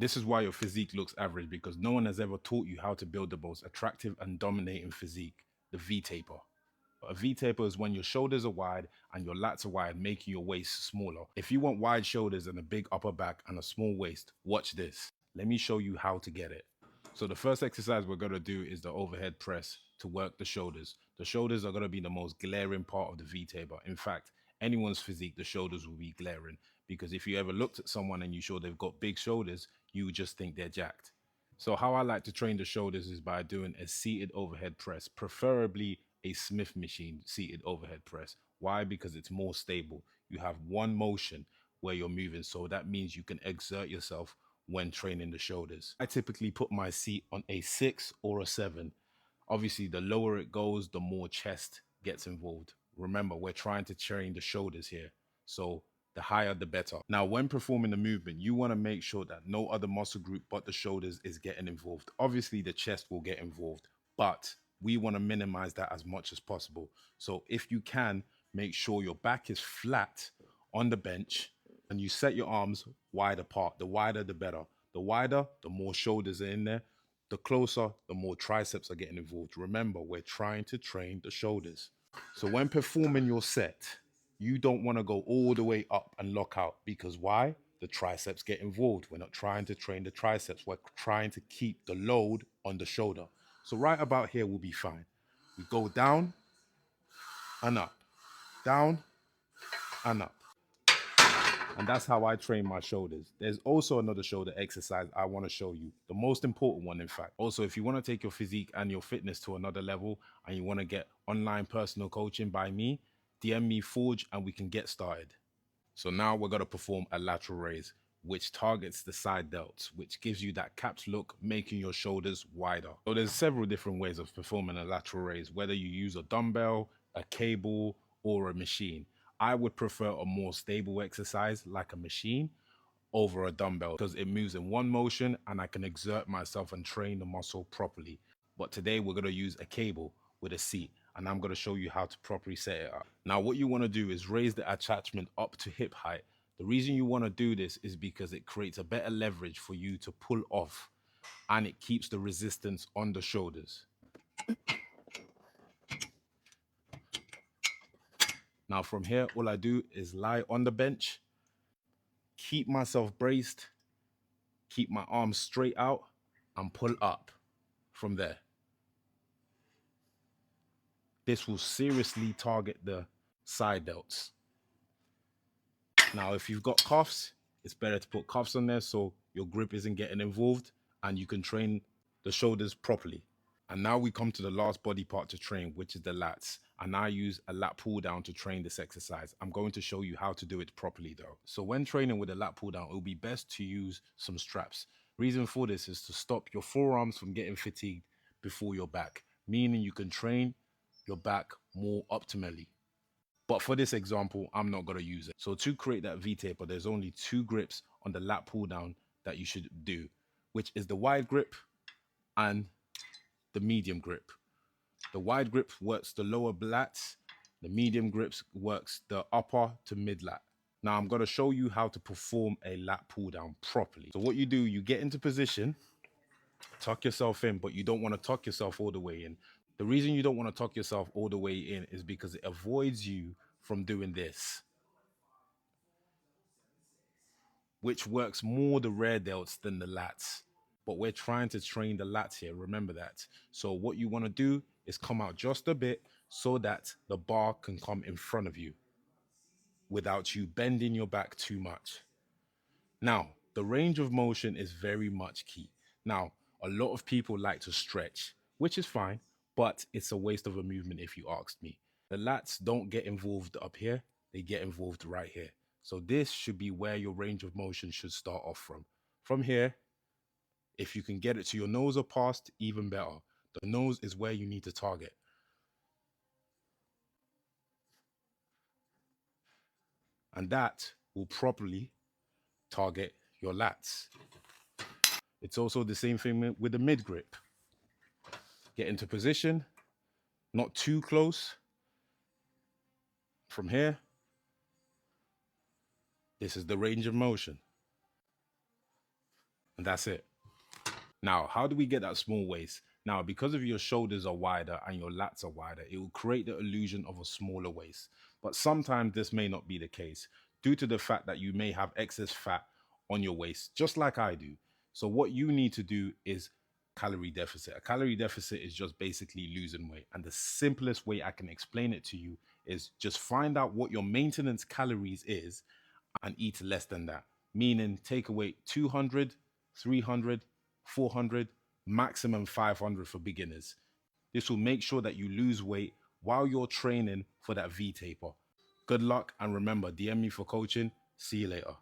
This is why your physique looks average, because no one has ever taught you how to build the most attractive and dominating physique, the V taper. A V taper is when your shoulders are wide and your lats are wide, making your waist smaller. If you want wide shoulders and a big upper back and a small waist, watch this. Let me show you how to get it. So the first exercise we're going to do is the overhead press to work the shoulders. The shoulders are going to be the most glaring part of the V taper. In fact, anyone's physique, the shoulders will be glaring, because if you ever looked at someone and you saw they've got big shoulders, you would just think they're jacked. So how I like to train the shoulders is by doing a seated overhead press, preferably a Smith machine seated overhead press. Why? Because it's more stable. You have one motion where you're moving, so that means you can exert yourself when training the shoulders. I typically put my seat on a 6 or a 7. Obviously, the lower it goes, the more chest gets involved. Remember, we're trying to train the shoulders here. So the higher, the better. Now, when performing the movement, you want to make sure that no other muscle group but the shoulders is getting involved. Obviously, the chest will get involved, but we want to minimize that as much as possible. So if you can, make sure your back is flat on the bench and you set your arms wide apart. The wider, the better. The wider, the more shoulders are in there. The closer, the more triceps are getting involved. Remember, we're trying to train the shoulders. So when performing your set, you don't want to go all the way up and lock out, because why? The triceps get involved. We're not trying to train the triceps. We're trying to keep the load on the shoulder. So right about here will be fine. We go down and up, down and up. And that's how I train my shoulders. There's also another shoulder exercise I want to show you. The most important one, in fact. Also, if you want to take your physique and your fitness to another level and you want to get online personal coaching by me, DM me Forge and we can get started. So now we're going to perform a lateral raise, which targets the side delts, which gives you that capped look, making your shoulders wider. So there's several different ways of performing a lateral raise, whether you use a dumbbell, a cable, or a machine. I would prefer a more stable exercise like a machine over a dumbbell, because it moves in one motion and I can exert myself and train the muscle properly. But today we're going to use a cable with a seat, and I'm going to show you how to properly set it up. Now, what you want to do is raise the attachment up to hip height. The reason you want to do this is because it creates a better leverage for you to pull off, and it keeps the resistance on the shoulders. Now from here, all I do is lie on the bench, keep myself braced, keep my arms straight out, and pull up from there. This will seriously target the side delts. Now, if you've got cuffs, it's better to put cuffs on there so your grip isn't getting involved and you can train the shoulders properly. And now we come to the last body part to train, which is the lats. And I use a lat pull down to train this exercise. I'm going to show you how to do it properly though. So when training with a lat pull down, it will be best to use some straps. Reason for this is to stop your forearms from getting fatigued before your back, meaning you can train your back more optimally. But for this example, I'm not going to use it. So to create that V taper, there's only two grips on the lat pull down that you should do, which is the wide grip and the medium grip. The wide grip works the lower lats. The medium grips works the upper to mid lat. Now I'm going to show you how to perform a lat pull down properly. So what you do, you get into position, tuck yourself in, but you don't want to tuck yourself all the way in. The reason you don't want to tuck yourself all the way in is because it avoids you from doing this, which works more the rear delts than the lats. But we're trying to train the lats here, remember that. So what you want to do is come out just a bit so that the bar can come in front of you without you bending your back too much. Now, the range of motion is very much key. Now, a lot of people like to stretch, which is fine, but it's a waste of a movement if you asked me. The lats don't get involved up here, they get involved right here. So this should be where your range of motion should start off from. From here, if you can get it to your nose or past, even better. The nose is where you need to target. And that will properly target your lats. It's also the same thing with the mid grip. Get into position, not too close. From here, this is the range of motion. and that's it. Now, how do we get that small waist? Now, because of your shoulders are wider and your lats are wider, it will create the illusion of a smaller waist. But sometimes this may not be the case due to the fact that you may have excess fat on your waist, just like I do. So, what you need to do is calorie deficit. A calorie deficit is just basically losing weight. And the simplest way I can explain it to you is just find out what your maintenance calories is and eat less than that. Meaning take away 200, 300, 400, maximum 500 for beginners. This will make sure that you lose weight while you're training for that V taper. Good luck and remember, DM me for coaching. See you later.